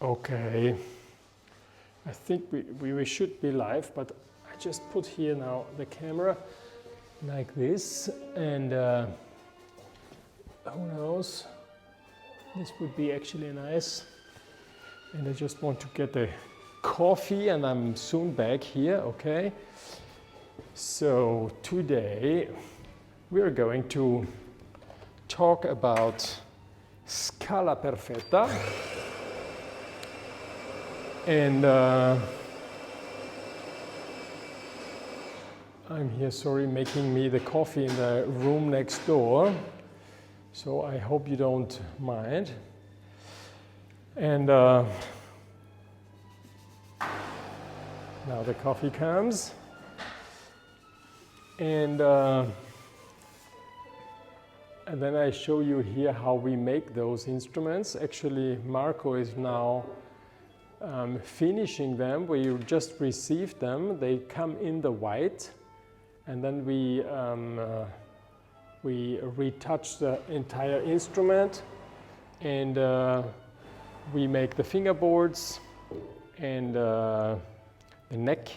Okay, I think we should be live, but I just put here now the camera like this, and who knows, this would be actually nice. And I just want to get a coffee, and I'm soon back here, okay? So today we are going to talk about Scala Perfetta. And I'm here, sorry, making me the coffee in the room next door. So I hope you don't mind. And now the coffee comes. And then I show you here how we make those instruments. Actually, Marco is now finishing them. We just received them. They come in the white, and then we retouch the entire instrument, and we make the fingerboards and the neck,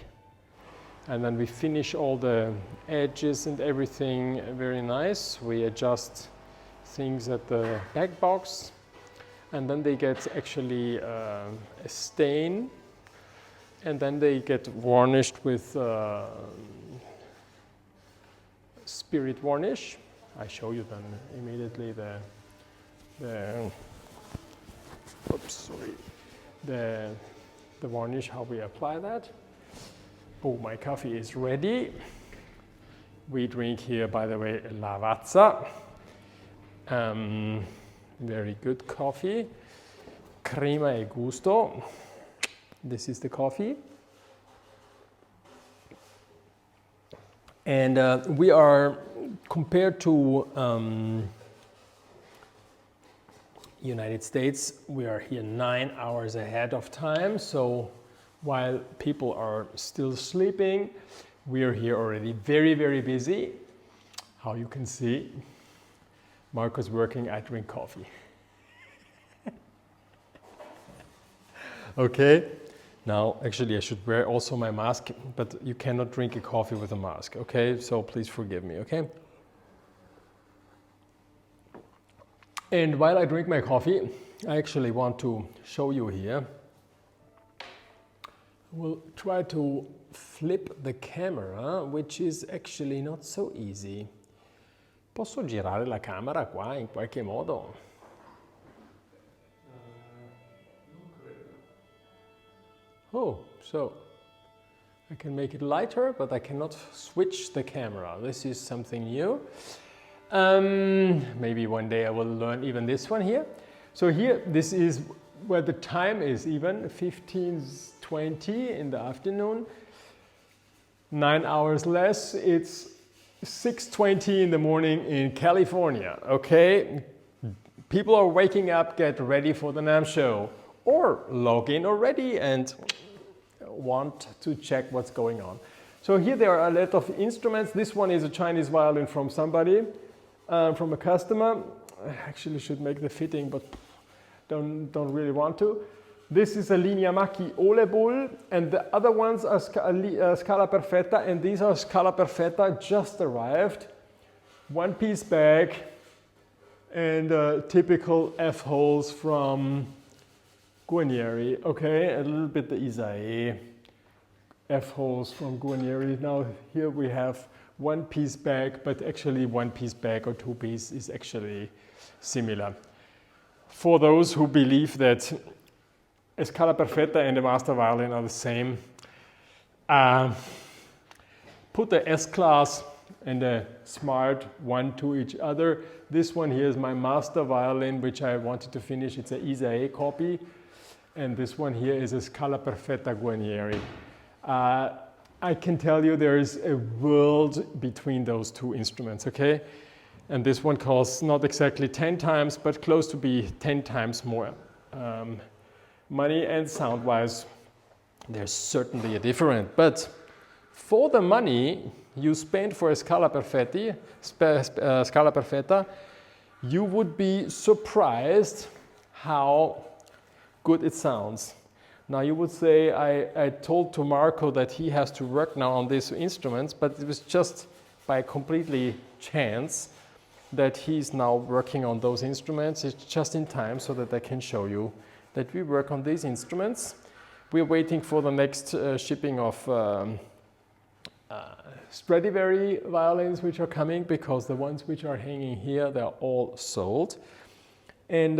and then we finish all the edges and everything very nice. We adjust things at the back box, and then they get actually a stain, and then they get varnished with spirit varnish. I show you then immediately the varnish, how we apply that. Oh, my coffee is ready. We drink here, by the way, Lavazza. Very good coffee. Crema e gusto. This is the coffee. And we are, compared to United States, we are here 9 hours ahead of time. So while people are still sleeping, we are here already very, very busy. How you can see, Marco's working, I drink coffee. Okay, now actually I should wear also my mask, but you cannot drink a coffee with a mask, okay? So please forgive me, okay? And while I drink my coffee, I actually want to show you here. We'll try to flip the camera, which is actually not so easy. Posso girare la camera qua in qualche modo? Oh, so I can make it lighter, but I cannot switch the camera. This is something new. Maybe one day I will learn even this one here. So here, this is where the time is even, 15:20 in the afternoon. 9 hours less, it's 6:20 in the morning in California, okay? People are waking up, get ready for the NAMM show, or log in already and want to check what's going on. So here there are a lot of instruments. This one is a Chinese violin from somebody, from a customer. I actually should make the fitting, but don't really want to. This is a Linea Macchi Ole Bull, and the other ones are Scala Perfetta, and these are Scala Perfetta, just arrived. One-piece bag, and typical F-holes from Guarnieri, okay, a little bit the Isae F-holes from Guarnieri. Now here we have one-piece bag, but actually one-piece bag or two-piece is actually similar. For those who believe that a Scala Perfetta and a master violin are the same, put the S-class and a smart one to each other. This one here is my master violin, which I wanted to finish. It's an Isae copy. And this one here is a Scala Perfetta Guarnieri. I can tell you there is a world between those two instruments, okay? And this one costs not exactly 10 times, but close to be 10 times more money, and sound-wise, there's certainly a difference. But for the money you spend for a Scala Perfetta, you would be surprised how good it sounds. Now you would say I told to Marco that he has to work now on these instruments, but it was just by completely chance that he's now working on those instruments. It's just in time so that I can show you that we work on these instruments. We're waiting for the next shipping of Stradivari violins which are coming, because the ones which are hanging here, they're all sold. And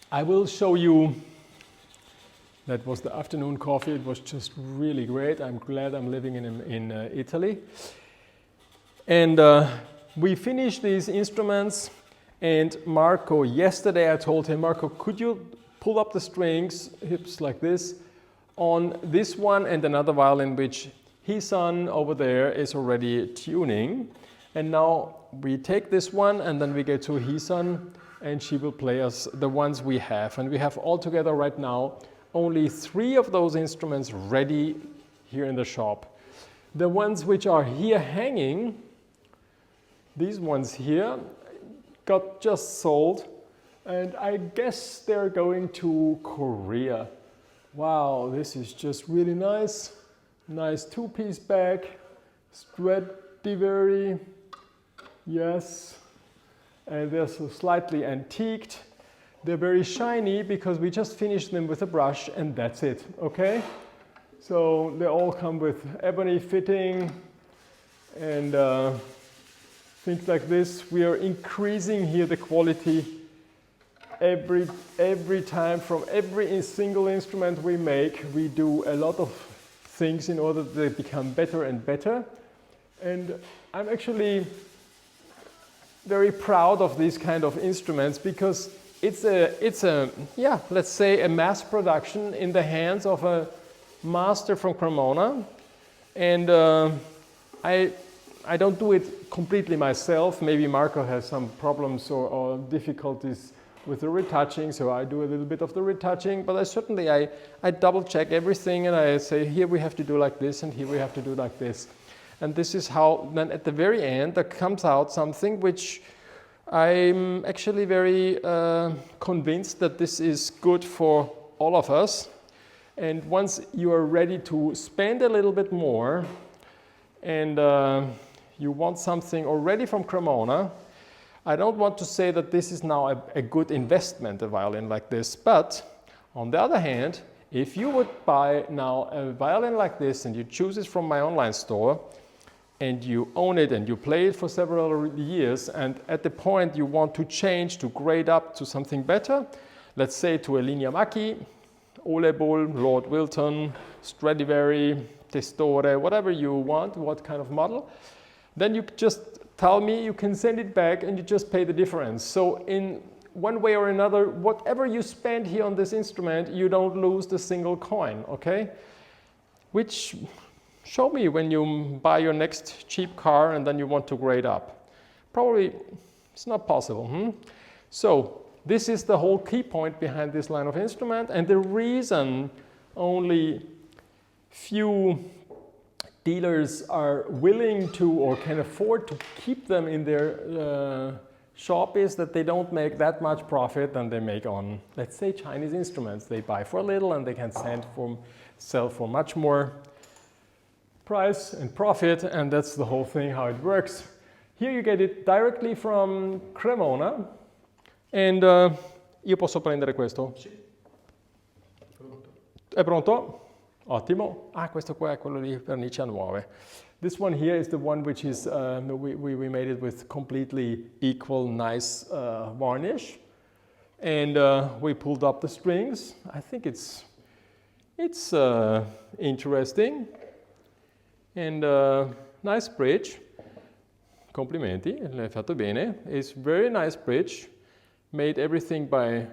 I will show you, that was the afternoon coffee. It was just really great. I'm glad I'm living in Italy. And we finished these instruments, and Marco, yesterday I told him, Marco, could you pull up the strings, hips like this, on this one and another violin which his son over there is already tuning. And now we take this one and then we get to his son, and she will play us the ones we have. And we have altogether right now only 3 of those instruments ready here in the shop. The ones which are here hanging, these ones here, got just sold, and I guess they're going to Korea. Wow, this is just really nice. Nice 2-piece bag, Stradivari, yes. And they're so slightly antiqued. They're very shiny because we just finished them with a brush, and that's it, okay? So they all come with ebony fitting and things like this. We are increasing here the quality every time. From every single instrument we make, we do a lot of things in order that they become better and better. And I'm actually very proud of these kind of instruments, because it's a yeah, let's say a mass production in the hands of a master from Cremona. And I don't do it completely myself. Maybe Marco has some problems or difficulties with the retouching, so I do a little bit of the retouching, but I double check everything, and I say, here we have to do like this, and here we have to do like this. And this is how then at the very end there comes out something which I'm actually very convinced that this is good for all of us. And once you are ready to spend a little bit more, and you want something already from Cremona, I don't want to say that this is now a good investment, a violin like this, but on the other hand, if you would buy now a violin like this and you choose it from my online store, and you own it and you play it for several years, and at the point you want to change, to grade up to something better, let's say to a Linea Macchi, Ole Bull, Lord Wilton, Stradivari, Testore, whatever you want, what kind of model, then you just tell me, you can send it back and you just pay the difference. So in one way or another, whatever you spend here on this instrument, you don't lose the single coin, okay? Which, show me when you buy your next cheap car and then you want to grade up. Probably it's not possible. So this is the whole key point behind this line of instrument, and the reason only few dealers are willing to or can afford to keep them in their shop is that they don't make that much profit than they make on, let's say, Chinese instruments. They buy for a little and they can sell for much more price and profit, and that's the whole thing, how it works. Here you get it directly from Cremona, and io posso prendere questo? Sì. Pronto. È pronto? Ottimo. Ah, questo qua è quello di vernice a nuove. This one here is the one which is, we made it with completely equal, nice varnish. And we pulled up the strings. I think it's interesting. And nice bridge. Complimenti, l'hai fatto bene. It's very nice bridge. Made everything by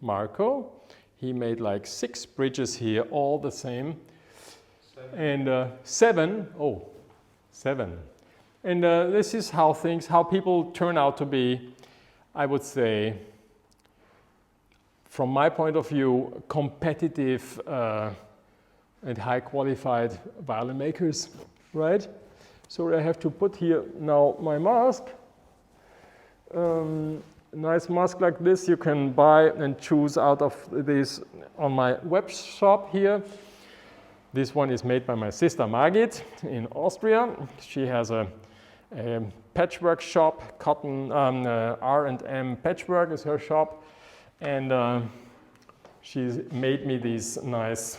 Marco. He made like 6 bridges here, all the same. 7. And 7. Oh, 7. And this is how people turn out to be, I would say, from my point of view, competitive and high qualified violin makers, right? So I have to put here now my mask. nice mask like this you can buy and choose out of this on my web shop here. This one is made by my sister Margit in Austria. She has a patchwork shop, cotton R&M Patchwork is her shop, and she's made me these nice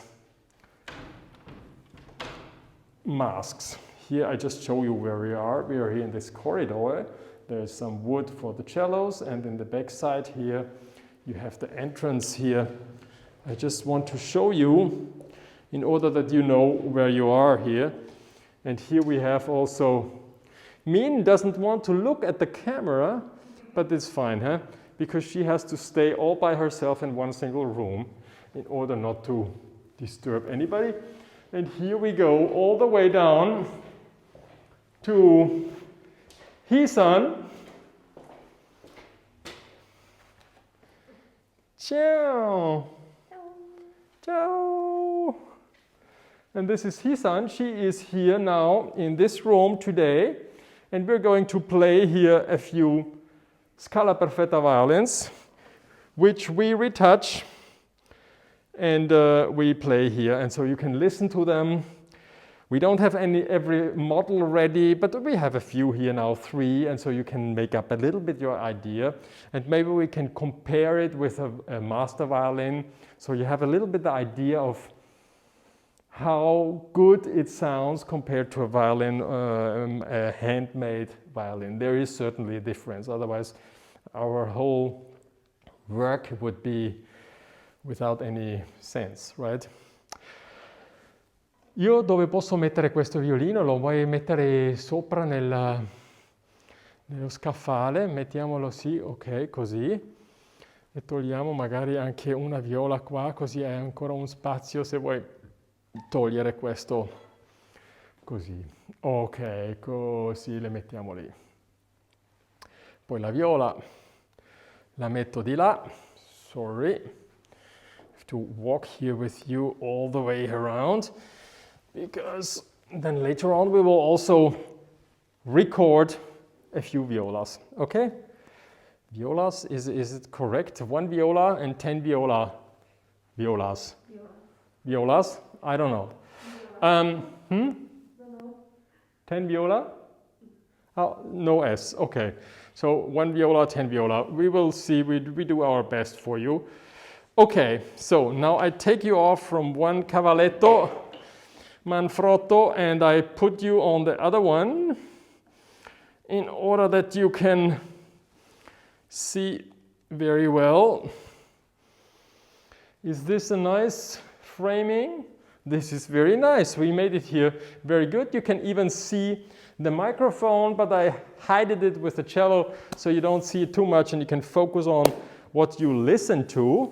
masks. Here I just show you where we are. We are here in this corridor. There's some wood for the cellos, and in the back side here you have the entrance here. I just want to show you in order that you know where you are here. And here we have also, Min doesn't want to look at the camera, but it's fine, huh? Because she has to stay all by herself in one single room in order not to disturb anybody. And here we go all the way down to Hisan. Ciao. Ciao. And this is Hisan. She is here now in this room today. And we're going to play here a few Scala Perfetta violins, which we retouch and we play here. And so you can listen to them. We don't have every model ready, but we have a few here now, 3, and so you can make up a little bit your idea. And maybe we can compare it with a master violin, so you have a little bit the idea of how good it sounds compared to a violin, a handmade violin. There is certainly a difference, otherwise our whole work would be without any sense, right? Io dove posso mettere questo violino? Lo vuoi mettere sopra nello scaffale? Mettiamolo sì, ok, così. E togliamo magari anche una viola qua, così hai ancora un spazio se vuoi togliere questo così. Ok, così le mettiamo lì. Poi la viola la metto di là. Sorry. I have to walk here with you all the way around, because then later on we will also record a few violas, okay? Violas, is it correct? 1 viola and 10 violas? Violas? I don't know. 10 viola? Oh, no S, okay. So 1 viola, 10 viola. We will see, we do our best for you. Okay, so now I take you off from one cavaletto, manfrotto, and I put you on the other one in order that you can see very well. Is this a nice framing? This is very nice. We made it here very good. You can even see the microphone, but I hid it with the cello so you don't see it too much and you can focus on what you listen to.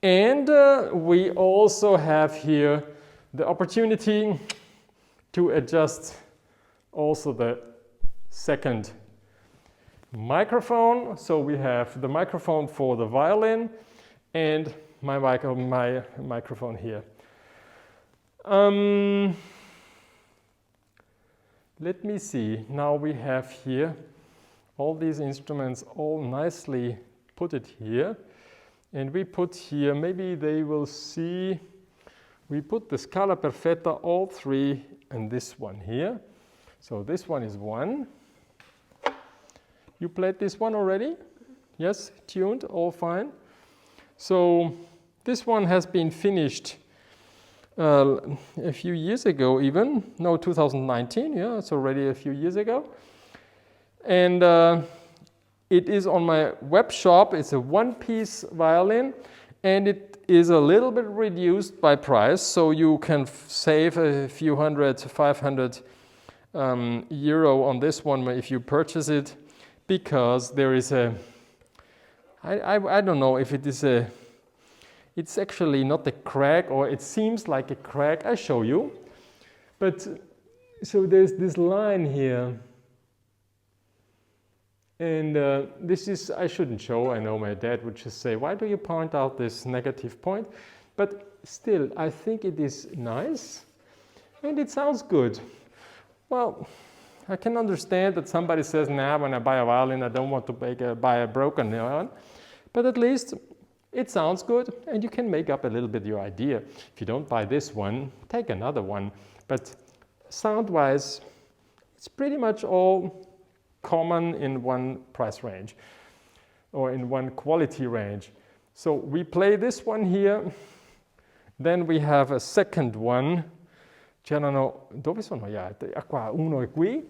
And we also have here the opportunity to adjust also the second microphone. So we have the microphone for the violin and my microphone here. Let me see. Now we have here all these instruments all nicely put it here. And we put here, maybe they will see, we put the Scala Perfetta, all 3, and this one here. So this one is 1. You played this one already? Yes, tuned, all fine. So this one has been finished a few years ago even. No, 2019, yeah, it's already a few years ago. And it is on my web shop. It's a one-piece violin, and it is a little bit reduced by price, so you can save a few hundred, 500 euro on this one if you purchase it, because there is a, I don't know if it is a, it's actually not a crack, or it seems like a crack. I show you. But so there's this line here. And this is, I shouldn't show, I know my dad would just say, why do you point out this negative point? But still, I think it is nice and it sounds good. Well, I can understand that somebody says, nah, when I buy a violin, I don't want to buy a broken one. But at least it sounds good, and you can make up a little bit your idea. If you don't buy this one, take another one. But sound-wise, it's pretty much all common in one price range or in one quality range. So we play this one here. Then we have a second one. C'erano, dove sono gli altri? Ah, qua, uno è qui,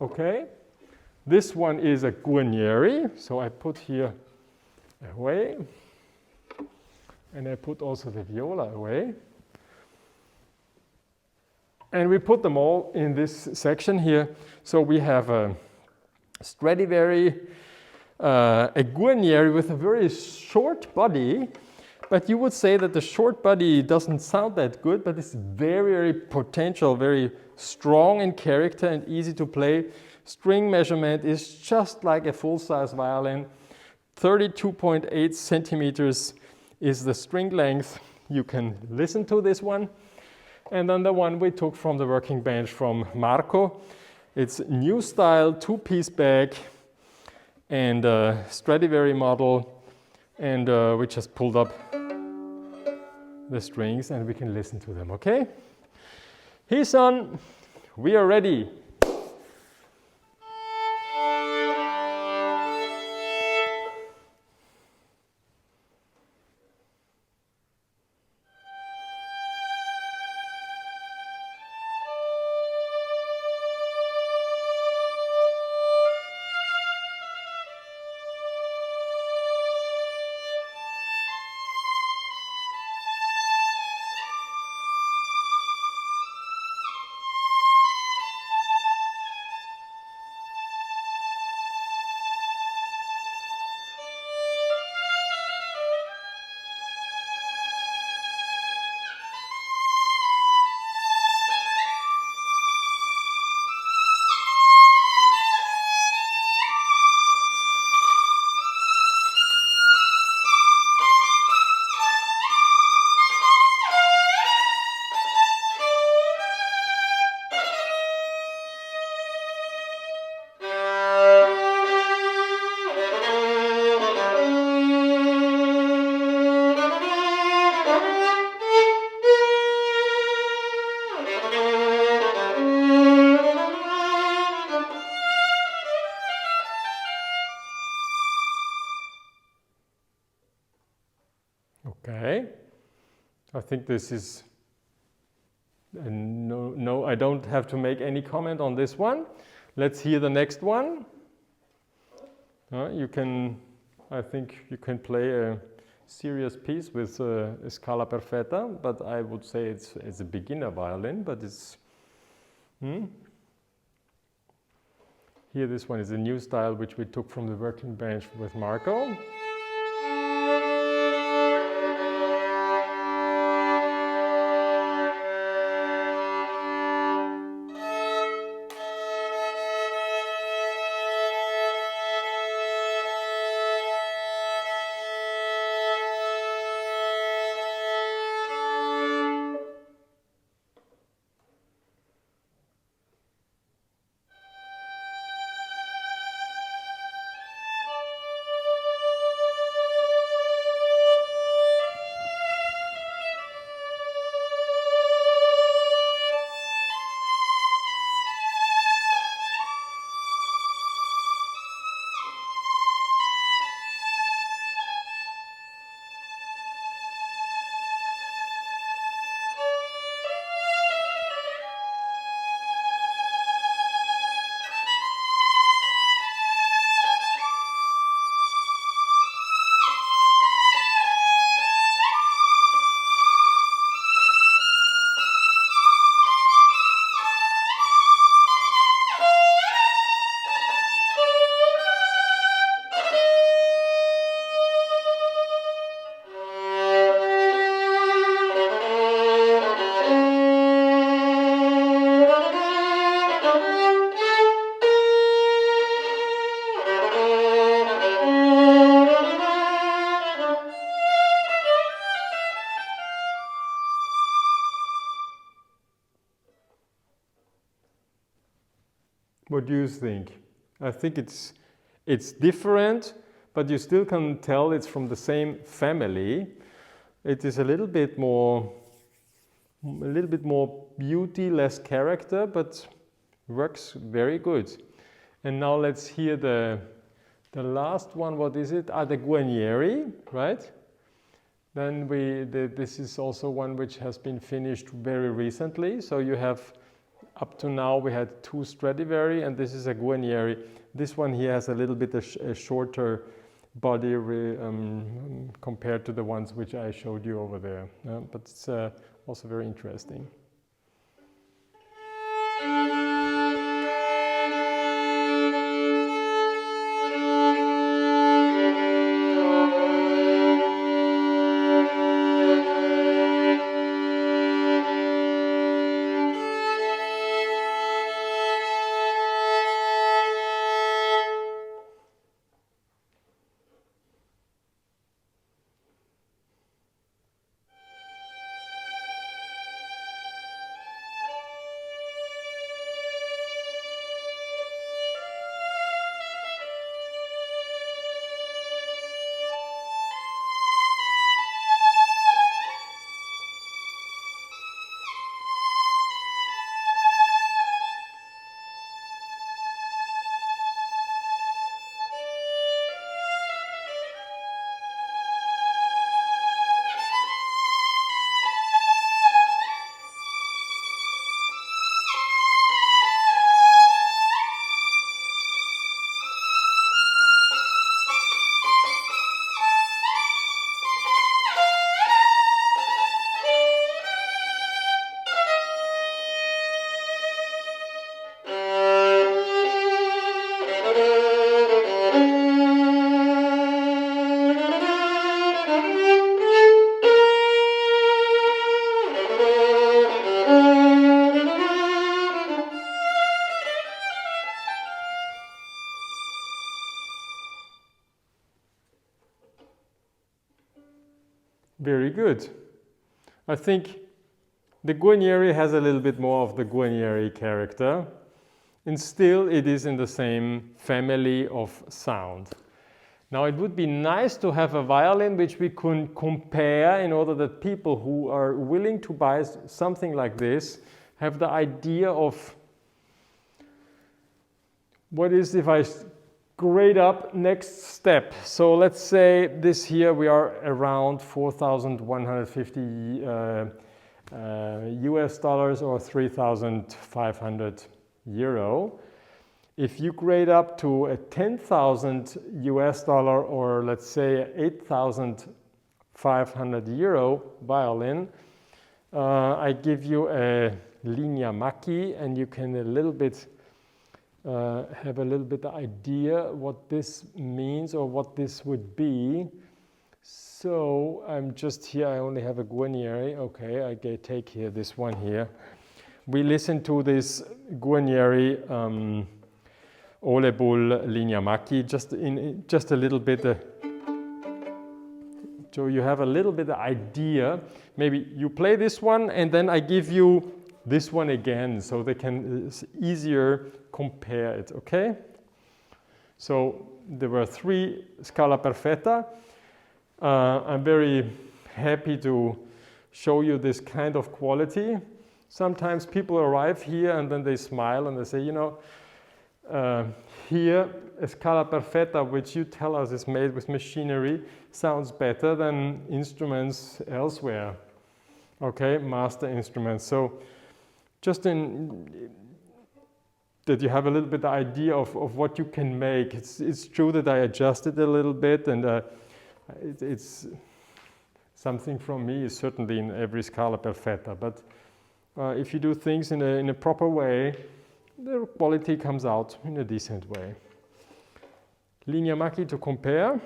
okay? This one is a Guarnieri, so I put here away. And I put also the viola away. And we put them all in this section here. So we have a Stradivari, a Guarnieri with a very short body. But you would say that the short body doesn't sound that good, but it's very, very potential, very strong in character and easy to play. String measurement is just like a full-size violin. 32.8 centimeters is the string length. You can listen to this one. And then the one we took from the working bench from Marco. It's new style, two-piece bag, and a Stradivari model. And we just pulled up the strings and we can listen to them, okay? He's on, we are ready. Okay, I think this is, no, I don't have to make any comment on this one. Let's hear the next one. You can, I think you can play a serious piece with a Scala Perfetta, but I would say it's a beginner violin, but it's, Here this one is a new style which we took from the working bench with Marco. What do you think? I think it's different, but you still can tell it's from the same family. It is a little bit more beauty, less character, but works very good. And now let's hear the last one. What is it? The Guarnieri, right? Then this is also one which has been finished very recently. So you have, up to now we had 2 Stradivari, and this is a Guarnieri. This one here has a little bit a shorter body compared to the ones which I showed you over there. But it's also very interesting. Very good. I think the Guarnieri has a little bit more of the Guarnieri character, and still it is in the same family of sound. Now it would be nice to have a violin which we can compare, in order that people who are willing to buy something like this have the idea of what is if I grade up next step. So let's say this here we are around 4,150 US dollars or 3,500 euro. If you grade up to a 10,000 US dollar or let's say 8,500 euro violin, I give you a linea Macchi, and you can have a little bit idea what this means or what this would be. So I'm just here, I only have a Guarnieri. Okay, I take here this one here. We listen to this Guarnieri Ole Bull linea Macchi, just a little bit. So you have a little bit of idea. Maybe you play this one and then I give you this one again, so they can easier compare it, okay? So there were 3 Scala Perfetta. I'm very happy to show you this kind of quality. Sometimes people arrive here and then they smile and they say, you know, here a Scala Perfetta, which you tell us is made with machinery, sounds better than instruments elsewhere, okay, master instruments. So just that you have a little bit of idea of what you can make. It's true that I adjusted a little bit, and it's something from me is certainly in every Scala Perfetta. But if you do things in a proper way, the quality comes out in a decent way. Linea Macchi to compare.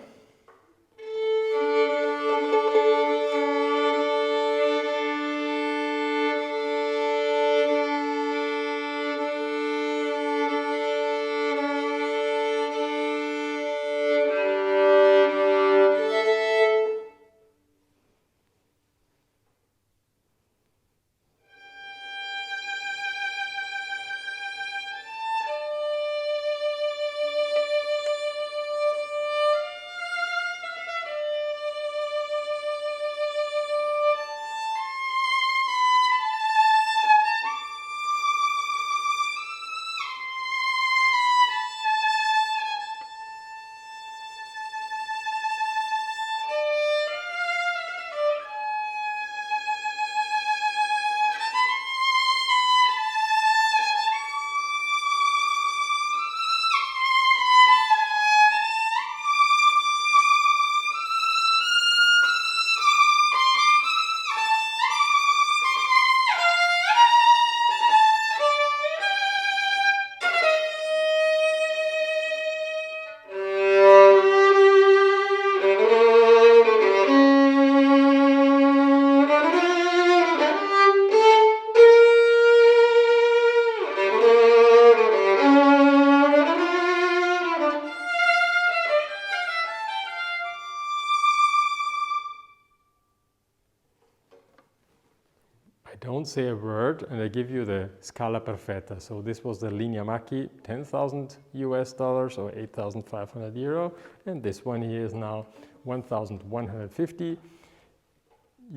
don't say a word and I give you the Scala Perfetta. So this was the Linea Macchi, $10,000 or 8,500 euro, and this one here is now 1,150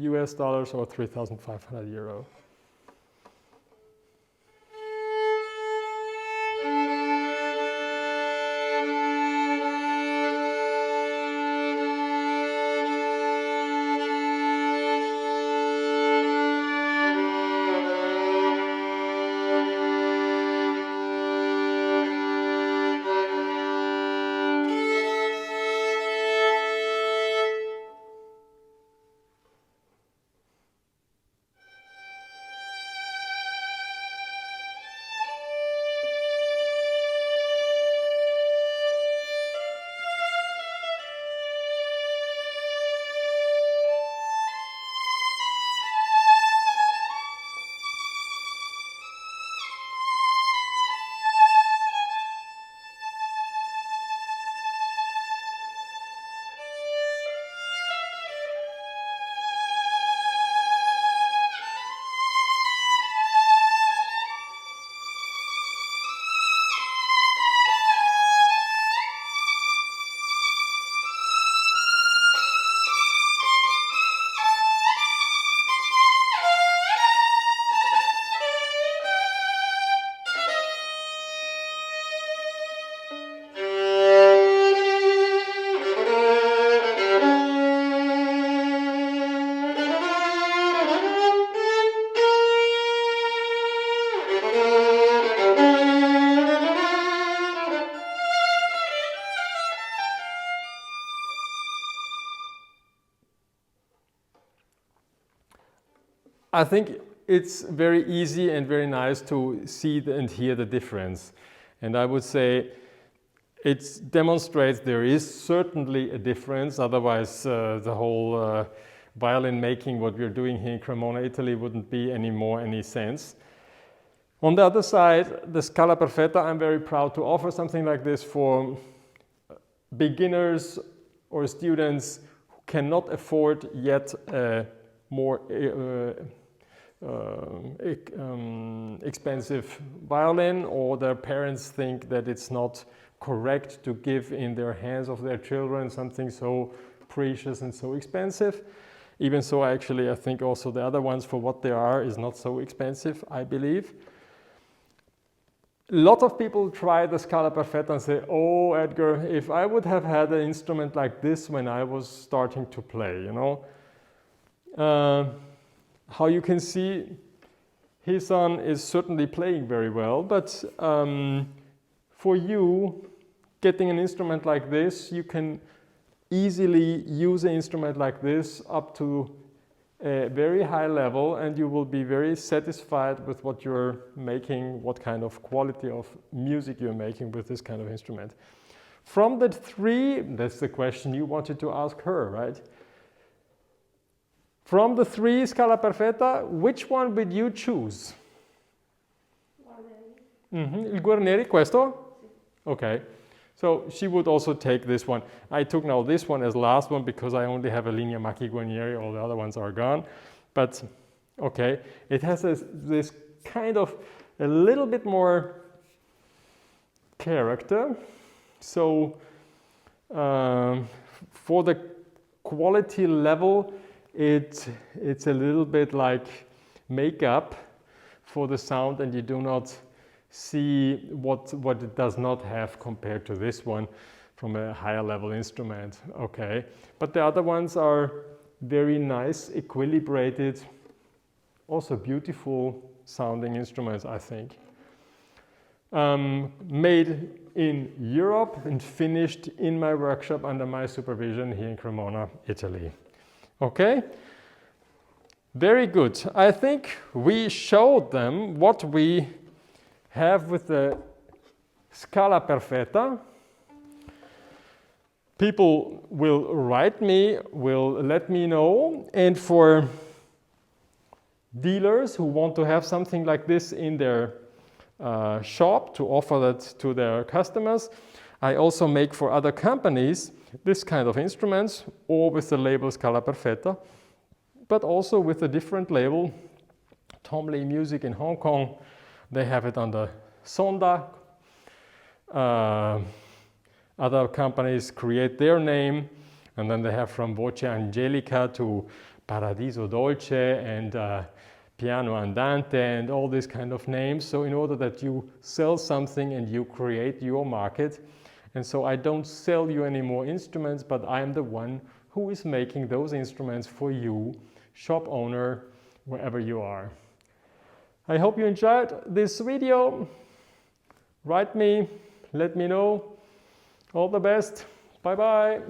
US dollars or 3,500 euro. I think it's very easy and very nice to see and hear the difference. And I would say it demonstrates there is certainly a difference, otherwise the whole violin making, what we're doing here in Cremona, Italy, wouldn't be any sense. On the other side, the Scala Perfetta, I'm very proud to offer something like this for beginners or students who cannot afford yet a more expensive violin, or their parents think that it's not correct to give in their hands of their children something so precious and so expensive. Even so, I think also the other ones, for what they are, is not so expensive, I believe. A lot of people try the Scala Perfetta and say, oh, Edgar, if I would have had an instrument like this when I was starting to play, you know. How you can see, his son is certainly playing very well, but for you, getting an instrument like this, you can easily use an instrument like this up to a very high level, and you will be very satisfied with what you're making, what kind of quality of music you're making with this kind of instrument. From the three, that's the question you wanted to ask her, right? From the three Scala Perfetta, which one would you choose? Il Guarneri, questo? Okay. So she would also take this one. I took now this one as last one because I only have a Linea Macchi Guarneri, all the other ones are gone. But, okay, it has this kind of a little bit more character. So, for the quality level, it's a little bit like makeup for the sound, and you do not see what it does not have compared to this one from a higher level instrument. Okay, but the other ones are very nice, equilibrated, also beautiful sounding instruments, I think. Made in Europe and finished in my workshop under my supervision here in Cremona, Italy. Okay, very good. I think we showed them what we have with the Scala Perfetta. People will write me, will let me know, and for dealers who want to have something like this in their shop to offer that to their customers, I also make for other companies this kind of instruments, or with the label Scala Perfetta, but also with a different label Tom Lee Music in Hong Kong. They have it on the Sonda. Other companies create their name, and then they have from Voce Angelica to Paradiso Dolce and Piano Andante and all these kind of names. So in order that you sell something and you create your market, and so I don't sell you any more instruments, but I am the one who is making those instruments for you, shop owner, wherever you are. I hope you enjoyed this video. Write me, let me know. All the best. Bye bye.